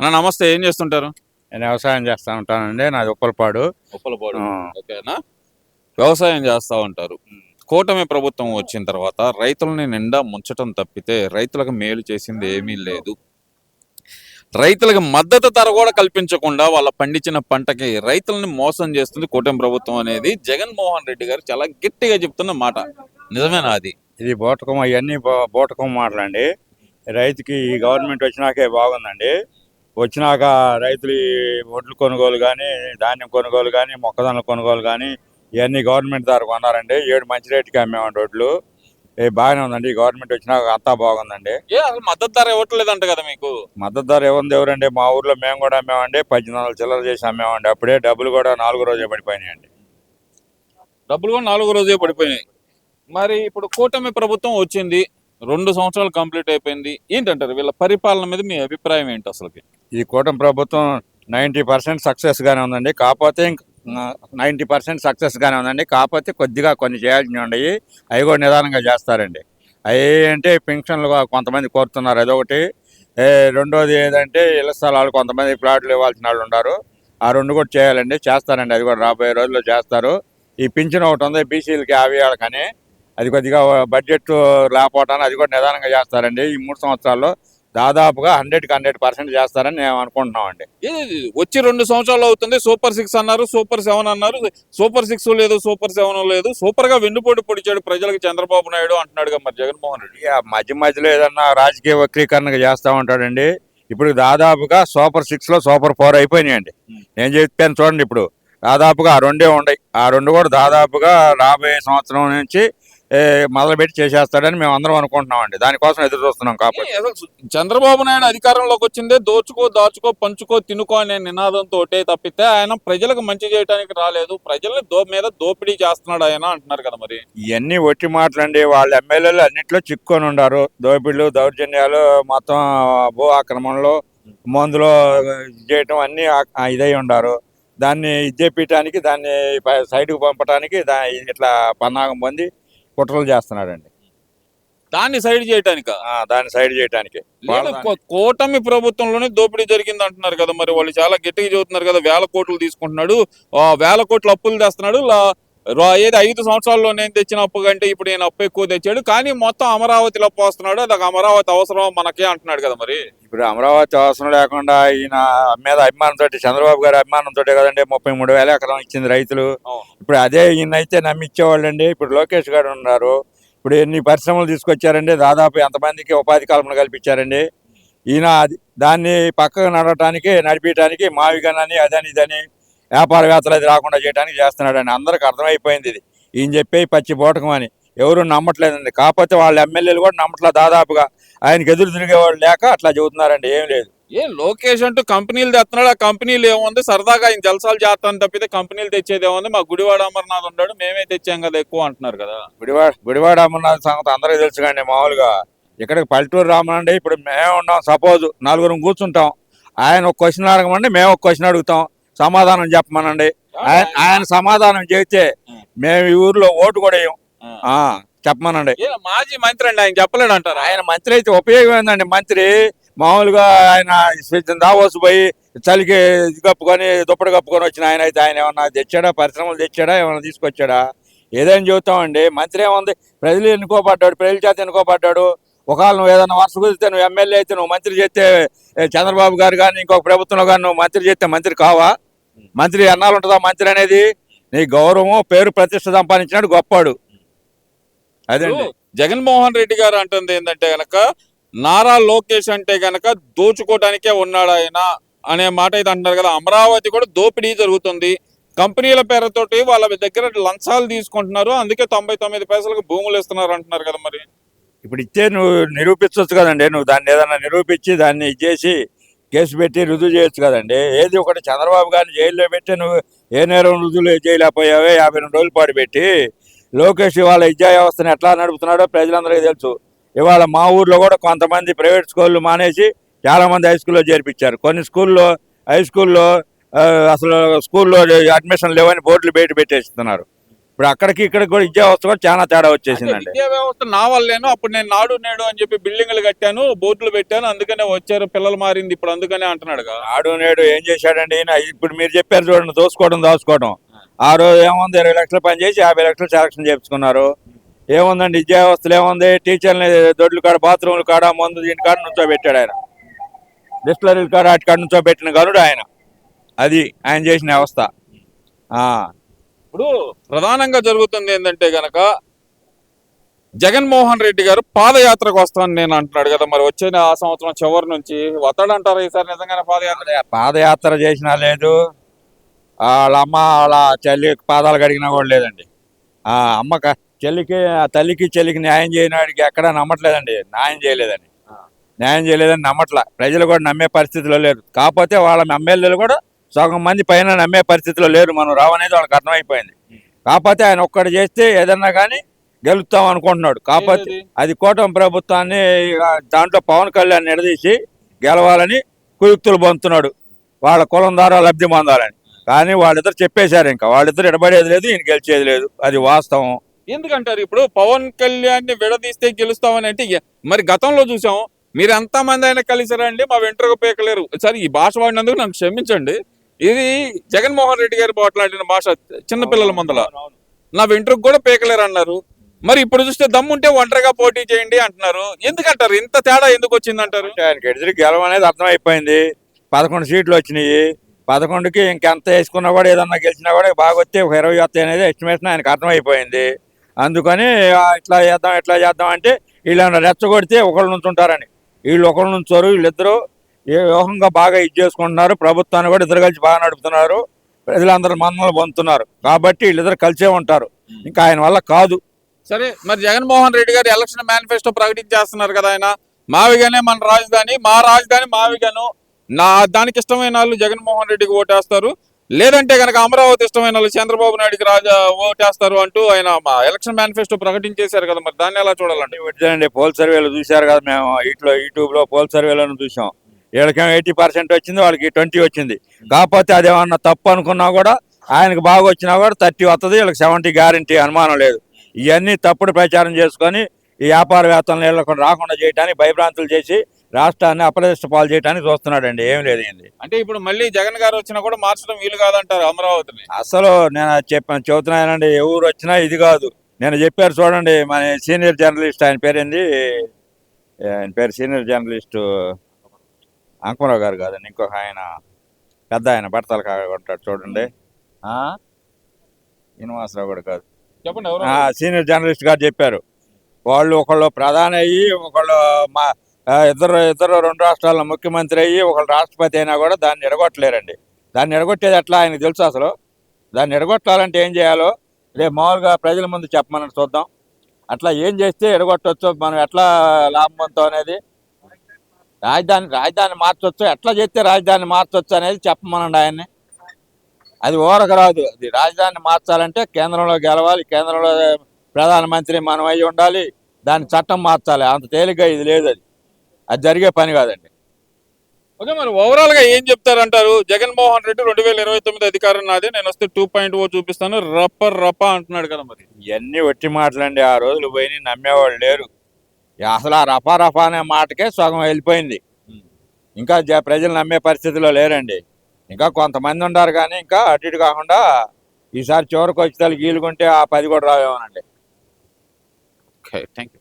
అన్న నమస్తే, ఏం చేస్తుంటారు? నేను వ్యవసాయం చేస్తా ఉంటానండి. నాది ఉప్పలపాడు. ఉప్పలపాడు. ఆ, ఓకేనా? వ్యవసాయం చేస్తా ఉంటారు. కూటమి ప్రభుత్వం వచ్చిన తర్వాత రైతులని నిండా ముంచటం తప్పితే రైతులకు మేలు చేసింది ఏమీ లేదు. రైతులకు మద్దతు ధర కూడా కల్పించకుండా వాళ్ళ పండించిన పంటకి రైతులని మోసం చేస్తుంది కూటమి ప్రభుత్వం అనేది జగన్మోహన్ రెడ్డి గారు చాలా గట్టిగా చెప్తున్న మాట. నిజమేనా అది? ఇది బూటకం, అవన్నీ బూటకం మాటలండి. రైతుకి ఈ గవర్నమెంట్ వచ్చినాకే బాగుందండి. వచ్చినాక రైతులు ఈ ఒడ్లు కొనుగోలు కానీ, ధాన్యం కొనుగోలు కానీ, మొక్కజొన్నల కొనుగోలు కానీ ఇవన్నీ గవర్నమెంట్ ద్వారా కొన్నారండి. 7 మంచి రేటుకి అమ్మేమండి ఒడ్లు. బాగానే ఉందండి. ఈ గవర్నమెంట్ వచ్చినాక అంతా బాగుందండి. అసలు మద్దతు ధర ఇవ్వట్లేదంట కదా మీకు? మద్దతు ధర ఏముంది ఎవరండి? మా ఊర్లో మేము కూడా అమ్మామండి. 1800 చిల్లర చేసి అమ్మామండి. అప్పుడే డబ్బులు కూడా 4 రోజే పడిపోయినాయండి. డబ్బులు కూడా 4 రోజే పడిపోయినాయి. మరి ఇప్పుడు కూటమి ప్రభుత్వం వచ్చింది, 2 సంవత్సరాలు కంప్లీట్ అయిపోయింది. ఏంటంటారు వీళ్ళ పరిపాలన మీద మీ అభిప్రాయం ఏంటి అసలుకి? ఈ కూటమి ప్రభుత్వం 90% సక్సెస్ గానే ఉందండి. కాకపోతే 90% సక్సెస్ గానే ఉందండి. కాకపోతే కొద్దిగా కొన్ని చేయాల్సినవి ఉన్నాయి. అవి కూడా నిదానంగా చేస్తారండి. అవి అంటే పెన్షన్లు కొంతమంది కోరుతున్నారు, అదొకటి. రెండోది ఏదంటే ఇళ్ల స్థలాలు కొంతమంది ప్లాట్లు ఇవ్వాల్సిన వాళ్ళు ఉన్నారు. ఆ 2 కూడా చేయాలండి. చేస్తారండి. అది కూడా రాబోయే రోజుల్లో చేస్తారు. ఈ పింఛన్ ఒకటి ఉంది బీసీలకి, అవి వాళ్ళకని. అది కొద్దిగా బడ్జెట్ లేకపోవటాన్ని అది కూడా నిదానంగా చేస్తారండి. ఈ 3 సంవత్సరాల్లో దాదాపుగా 100కి 100% చేస్తారని మేము అనుకుంటున్నామండి. వచ్చి 2 సంవత్సరాలు అవుతుంది. సూపర్ 6 అన్నారు, సూపర్ 7 అన్నారు. సూపర్ 6 లేదు, సూపర్ 7 లేదు. సూపర్ గా వెన్నుపోటు పొడిచాడు ప్రజలకు చంద్రబాబు నాయుడు అంటున్నాడు మరి జగన్మోహన్ రెడ్డి. మధ్య మధ్యలో ఏదన్నా రాజకీయ వక్రీకరణ చేస్తూ ఉంటాడండి. ఇప్పుడు దాదాపుగా సూపర్ 6 లో సూపర్ 4 అయిపోయినాయండి. నేను చెప్పాను చూడండి. ఇప్పుడు దాదాపుగా ఆ 2 ఉన్నాయి. ఆ 2 కూడా దాదాపుగా రాబోయే సంవత్సరం నుంచి మొదలుపెట్టి చేసేస్తాడని మేము అందరం అనుకుంటున్నామండి. దానికోసం ఎదురు చూస్తున్నాం. కాబట్టి చంద్రబాబు నాయుడు అధికారంలోకి వచ్చిందే దోచుకో, దాచుకో, పంచుకో, తినుకో అనే నినాదంతో తప్పితే ఆయన ప్రజలకు మంచి చేయడానికి రాలేదు. ప్రజల్ని మీద దోపిడీ చేస్తున్నాడు ఆయన అంటున్నారు కదా మరి. ఇవన్నీ ఒట్టి మాటలండి. వాళ్ళ ఎమ్మెల్యేలు అన్నింటిలో చిక్కుకొని ఉన్నారు. దోపిడీలు, దౌర్జన్యాలు, మొత్తం భూ ఆక్రమణలు, మందులో చేయటం అన్నీ ఇదై ఉండారు. దాన్ని ఇచ్చేపీయటానికి, దాన్ని సైడ్కి పంపటానికి ఇట్లా పన్నాగం పొంది కుట్రలు చేస్తున్నాడండి. దాన్ని సైడ్ చేయటానిక? దాన్ని సైడ్ చేయటానికి. కూటమి ప్రభుత్వంలోనే దోపిడీ జరిగింది అంటున్నారు కదా మరి. వాళ్ళు చాలా గట్టిగా చెబుతున్నారు కదా, 1000 కోట్లు తీసుకుంటున్నాడు, 1000 కోట్లు అప్పులు తెస్తున్నాడు. 5 సంవత్సరాల్లో నేను తెచ్చిన అప్పు కంటే ఇప్పుడు నేను అప్పు ఎక్కువ తెచ్చాడు, కానీ మొత్తం అమరావతిలో పోస్తున్నాడు. అది అమరావతి అవసరం మనకే అంటున్నాడు కదా మరి. ఇప్పుడు అమరావతి అవసరం లేకుండా ఈయన మీద అభిమానంతో, చంద్రబాబు గారి అభిమానంతో కదండి 33,000 ఎకరం ఇచ్చింది రైతులు. ఇప్పుడు అదే ఈయన అయితే నమ్మిచ్చేవాళ్ళు అండి. ఇప్పుడు లోకేష్ గారు ఉన్నారు. ఇప్పుడు ఎన్ని పరిశ్రమలు తీసుకొచ్చారండి. దాదాపు ఎంతమందికి ఉపాధి కల్పన కల్పించారండి. ఈయన దాన్ని పక్కకు నడిపించడానికి మావిగనని అదని ఇదని వ్యాపారవేత్తలు అది రాకుండా చేయడానికి చేస్తున్నాడని అందరికి అర్థమైపోయింది. ఇది ఈయన చెప్పే పచ్చి బోటకం అని ఎవరు నమ్మట్లేదండి. కాకపోతే వాళ్ళ ఎమ్మెల్యేలు కూడా నమ్మట్లా. దాదాపుగా ఆయనకు ఎదురు తిరిగేవాళ్ళు లేక అట్లా చెబుతున్నారండి. ఏం లేదు. లోకేష్ అంటూ కంపెనీలు తెస్తున్నాడు. ఆ కంపెనీలు ఏముంది, సరదాగా ఆయన జలసాలు చేస్తాను తప్పితే కంపెనీలు తెచ్చేది ఏముంది. మా గుడివాడ అమర్నాథ్ ఉన్నాడు, మేమే తెచ్చాం కదా ఎక్కువ అంటున్నారు కదా. గుడివాడ అమర్నాథ్ సంగతి అందరికీ తెలుసు కానీ మామూలుగా ఇక్కడికి పల్లెటూరు రామనండి. ఇప్పుడు మేము ఉన్నాం, సపోజ్ 4 కూర్చుంటాం. ఆయన ఒక క్వశ్చన్ అడగమండి, మేము ఒక క్వశ్చన్ అడుగుతాం, సమాధానం చెప్పమనండి. ఆయన సమాధానం చెబితే మేము ఈ ఊర్లో ఓటు కూడా వేయం. చెప్పమనండి. మాజీ మంత్రి అండి, ఆయన చెప్పలేడు అంటారు. ఆయన మంత్రి అయితే ఉపయోగం ఏందండి? మంత్రి మామూలుగా ఆయన దావోసు పోయి చలికి కప్పుకొని దుప్పటి కప్పుకొని వచ్చిన ఆయన అయితే ఆయన ఏమన్నా తెచ్చాడా? పరిశ్రమలు తెచ్చాడా? ఏమన్నా తీసుకొచ్చాడా? ఏదైనా చెబుతామండి. మంత్రి ఏముంది? ప్రజలు ఎన్నుకోబడ్డాడు, ప్రజల చేత ఎన్నుకోబడ్డాడు. ఒకవేళ నువ్వు ఏదైనా వరుస కుదిరితే, నువ్వు ఎమ్మెల్యే అయితే, నువ్వు మంత్రి చేస్తే, చంద్రబాబు గారు కానీ ఇంకొక ప్రభుత్వంలో కానీ నువ్వు మంత్రి చేస్తే మంత్రి కావా? మంత్రి ఎన్నాళ్ళు ఉంటుందా మంత్రి అనేది? నీ గౌరవం, పేరు, ప్రతిష్ట సంపాదించినాడు గొప్పాడు. అదండి జగన్మోహన్ రెడ్డి గారు అంటుంది ఏంటంటే గనక, నారా లోకేష్ అంటే గనక దోచుకోవడానికే ఉన్నాడు ఆయన అనే మాట అయితే అంటున్నారు కదా. అమరావతి కూడా దోపిడీ జరుగుతుంది. కంపెనీల పేరుతోటి వాళ్ళ దగ్గర లంచాలు తీసుకుంటున్నారు. అందుకే 99 పైసలకు భూములు ఇస్తున్నారు అంటున్నారు కదా మరి. ఇప్పుడు ఇచ్చే నువ్వు నిరూపించవచ్చు కదండి. నువ్వు దాన్ని ఏదన్నా నిరూపించి దాన్ని ఇచ్చేసి కేసు పెట్టి రుజువు చేయొచ్చు కదండి. ఏది ఒకటి చంద్రబాబు గారిని జైల్లో పెట్టి నువ్వు ఏ నేరం రుజువులు చేయలేకపోయావే 52 రోజుల పాటు పెట్టి. లోకేష్ ఇవాళ విద్యా వ్యవస్థను ఎట్లా నడుపుతున్నాడో ప్రజలందరికీ తెలుసు. ఇవాళ మా ఊర్లో కూడా కొంతమంది ప్రైవేట్ స్కూళ్ళు మానేసి చాలామంది హై స్కూల్లో చేర్పించారు. కొన్ని స్కూల్లో హై స్కూల్లో అసలు స్కూల్లో అడ్మిషన్ లేవని బోర్డులు బయట పెట్టేస్తున్నారు. ఇప్పుడు అక్కడికి ఇక్కడికి కూడా విద్యా వ్యవస్థ కూడా చాలా తేడా అంటే వచ్చేసిందండి. విద్యా వ్యవస్థ నా వల్లేను అప్పుడు నేను నాడు నేడు అని చెప్పి బిల్డింగ్లు కట్టాను, బోర్డులు పెట్టాను, అందుకనే వచ్చారు, పిల్లలు మారింది ఇప్పుడు అందుకనే అంటున్నాడుగా. నాడు నేడు ఏం చేశాడండి ఈయన? ఇప్పుడు మీరు చెప్పారు చూడండి, దాచుకోవడం. ఆ రోజు ఏముంది, 20 లక్షలు పని చేసి 50 లక్షలు సెలక్షన్ చేపించుకున్నారు. ఏముందండి విద్యా వ్యవస్థలు? ఏముంది, టీచర్ని దొడ్ల కాడ, బాత్రూమ్ల కాడ, మందు దీని కాడ నుంచోబెట్టాడు ఆయన. డిస్టిలరీల కాడ వాటి కాడ నుంచోబెట్టిన గనుడు ఆయన. అది ఆయన చేసిన వ్యవస్థ. ఆ ఇప్పుడు ప్రధానంగా జరుగుతుంది ఏంటంటే గనక జగన్మోహన్ రెడ్డి గారు పాదయాత్రకు వస్తానని నేను అంటున్నాడు కదా, మరి వచ్చే ఆ సంవత్సరం చివరి నుంచి వస్తాడంటారా ఈసారి నిజంగానే పాదయాత్ర? పాదయాత్ర చేసినా లేదు, వాళ్ళ అమ్మ వాళ్ళ చెల్లి పాదాలు కడిగినా కూడా లేదండి. ఆ అమ్మ చెల్లికి, తల్లికి చెల్లికి న్యాయం చేయని వాడికి ఎక్కడా నమ్మట్లేదండి. న్యాయం చేయలేదని నమ్మట్లా. ప్రజలు కూడా నమ్మే పరిస్థితిలో లేరు. కాకపోతే వాళ్ళ ఎమ్మెల్యేలు కూడా సగం మంది పైన నమ్మే పరిస్థితిలో లేరు. మనం రావనేది వాళ్ళకి అర్థమైపోయింది. కాకపోతే ఆయన ఒక్కడు చేస్తే ఏదన్నా కానీ గెలుస్తాం అనుకుంటున్నాడు. కాకపోతే ఏంటది? అది కూటమి ప్రభుత్వాన్ని దాంట్లో పవన్ కళ్యాణ్ నిలదీసి గెలవాలని కుయుక్తులు పొందుతున్నాడు, వాళ్ళ కులం ద్వారా లబ్ధి పొందాలని. కానీ వాళ్ళిద్దరు చెప్పేశారు, ఇంకా వాళ్ళిద్దరు ఎడబడేది లేదు, ఈయన గెలిచేది లేదు. అది వాస్తవం. ఎందుకంటారు ఇప్పుడు పవన్ కళ్యాణ్ ని విడదీస్తే గెలుస్తామని అంటే మరి గతంలో చూసాం, మీరు ఎంతమంది అయినా కలిసారండి, మా వెంట్రుక పీకలేరు. సరే ఈ భాష వాడినందుకు నన్ను క్షమించండి, ఇది జగన్మోహన్ రెడ్డి గారు మాట్లాడిన భాష. చిన్నపిల్లల ముందల నా వెంట్రుక కూడా పీకలేరు అన్నారు. మరి ఇప్పుడు చూస్తే దమ్ముంటే ఒంటరిగా పోటీ చేయండి అంటున్నారు. ఎందుకంటారు ఇంత తేడా ఎందుకు వచ్చిందంటారు? అంటే ఆయనకి ఎదురు గెలవ అనేది అర్థమైపోయింది. 11 సీట్లు వచ్చినాయి. 11కి ఇంకెంత వేసుకున్నా కూడా, ఏదన్నా గెలిచినా కూడా బాగా వస్తే ఒక 20 వస్తాయి అనేది ఎస్టిమేషన్ ఆయనకు అర్థమైపోయింది. అందుకని ఇట్లా చేద్దాం అంటే వీళ్ళని రెచ్చగొడితే ఒకళ్ళు నుంచుంటారని. వీళ్ళు ఒకళ్ళు నుంచోరు, వీళ్ళిద్దరూ ఏ వ్యూహంగా బాగా ఇది చేసుకుంటున్నారు. ప్రభుత్వాన్ని కూడా ఇద్దరు కలిసి బాగా నడుపుతున్నారు. ప్రజలందరూ మన్ననలు పొందుతున్నారు. కాబట్టి వీళ్ళిద్దరు కలిసే ఉంటారు. ఇంకా ఆయన వల్ల కాదు. సరే, మరి జగన్మోహన్ రెడ్డి గారు ఎలక్షన్ మేనిఫెస్టో ప్రకటించేస్తున్నారు కదా, ఆయన మావిగానే మన రాజధాని, మా రాజధాని మావిగాను, నా దానికి ఇష్టమైన వాళ్ళు జగన్మోహన్ రెడ్డికి ఓటేస్తారు, లేదంటే కనుక అమరావతి ఇష్టమైన వాళ్ళు చంద్రబాబు నాయుడికి ఓటేస్తారు అంటూ ఆయన ఎలక్షన్ మేనిఫెస్టో ప్రకటించేశారు కదా, మరి దాన్ని ఎలా చూడాలండి? వచ్చారండి, పోల్ సర్వేలు చూశారు కదా, మేము యూట్యూబ్ లో పోల్ సర్వేలను చూసాం. వీళ్ళకేమో 80% వచ్చింది, వాళ్ళకి 20 వచ్చింది. కాకపోతే అదేమన్నా తప్పు అనుకున్నా కూడా, ఆయనకు బాగా వచ్చినా కూడా 30 వస్తుంది, వీళ్ళకి 70 గ్యారంటీ, అనుమానం లేదు. ఇవన్నీ తప్పుడు ప్రచారం చేసుకొని ఈ వ్యాపారవేత్తలను వీళ్ళకు రాకుండా చేయడానికి, భయభ్రాంతులు చేసి రాష్ట్రాన్ని అప్రదిష్ట పాలు చేయడానికి చూస్తున్నాడండి. ఏం లేదు ఏంది. అంటే ఇప్పుడు మళ్ళీ జగన్ గారు వచ్చినా కూడా మార్చడం వీలు కాదంటారు అమరావతిని? అసలు నేను చెబుతున్నానండి, ఎవరు వచ్చినా ఇది కాదు. నేను చెప్పారు చూడండి, మన సీనియర్ జర్నలిస్ట్, ఆయన పేరేంది, ఆయన పేరు సీనియర్ జర్నలిస్టు అంకురావు గారు కాదండి, ఇంకొక ఆయన పెద్ద ఆయన బట్టలు ఉంటాడు చూడండి, శ్రీనివాసరావు కూడా కాదు, చెప్పండి ఎవరు? సీనియర్ జర్నలిస్ట్ గారు చెప్పారు. వాళ్ళు ఒకళ్ళు ప్రధాని అయ్యి, ఒకళ్ళు మా ఇద్దరు 2 రాష్ట్రాల ముఖ్యమంత్రి అయ్యి, ఒకళ్ళు రాష్ట్రపతి అయినా కూడా దాన్ని ఎడగొట్టలేరండి. దాన్ని ఎడగొట్టేది ఎట్లా ఆయనకు తెలుసు. అసలు దాన్ని ఎడగొట్టాలంటే ఏం చేయాలో రేపు మామూలుగా ప్రజల ముందు చెప్పమని చూద్దాం. అట్లా ఏం చేస్తే ఎడగొట్టవచ్చు, మనం ఎట్లా లాభం పొందుతాం అనేది, రాజధాని మార్చొచ్చు, ఎట్లా చేస్తే రాజధాని మార్చొచ్చు అనేది చెప్పమనండి ఆయన్ని. అది ఊరక రాదు. అది రాజధాని మార్చాలంటే కేంద్రంలో గెలవాలి, కేంద్రంలో ప్రధానమంత్రి మనం అయి ఉండాలి, దాని చట్టం మార్చాలి. అంత తేలిగ్గా ఇది లేదు, అది జరిగే పని కాదండి. ఓకే, మరి ఓవరాల్ గా ఏం చెప్తారంటారు? జగన్మోహన్ రెడ్డి 2029 అధికారం నాదే, నేను వస్తే 2.0 చూపిస్తాను, రప్ప అంటున్నాడు కదా, మరి ఇవన్నీ వట్టి మాటలండి. ఆ రోజులు పోయి నమ్మేవాళ్ళు లేరు. అసలు ఆ రఫా అనే మాటకే సగం వెళ్ళిపోయింది. ఇంకా ప్రజలు నమ్మే పరిస్థితిలో లేరండి. ఇంకా కొంతమంది ఉన్నారు, కానీ ఇంకా అటు ఇటు కాకుండా ఈసారి చివరికి వచ్చి గీలుకుంటే ఆ 10 కూడా రావేమోనండి. Okay, thank you.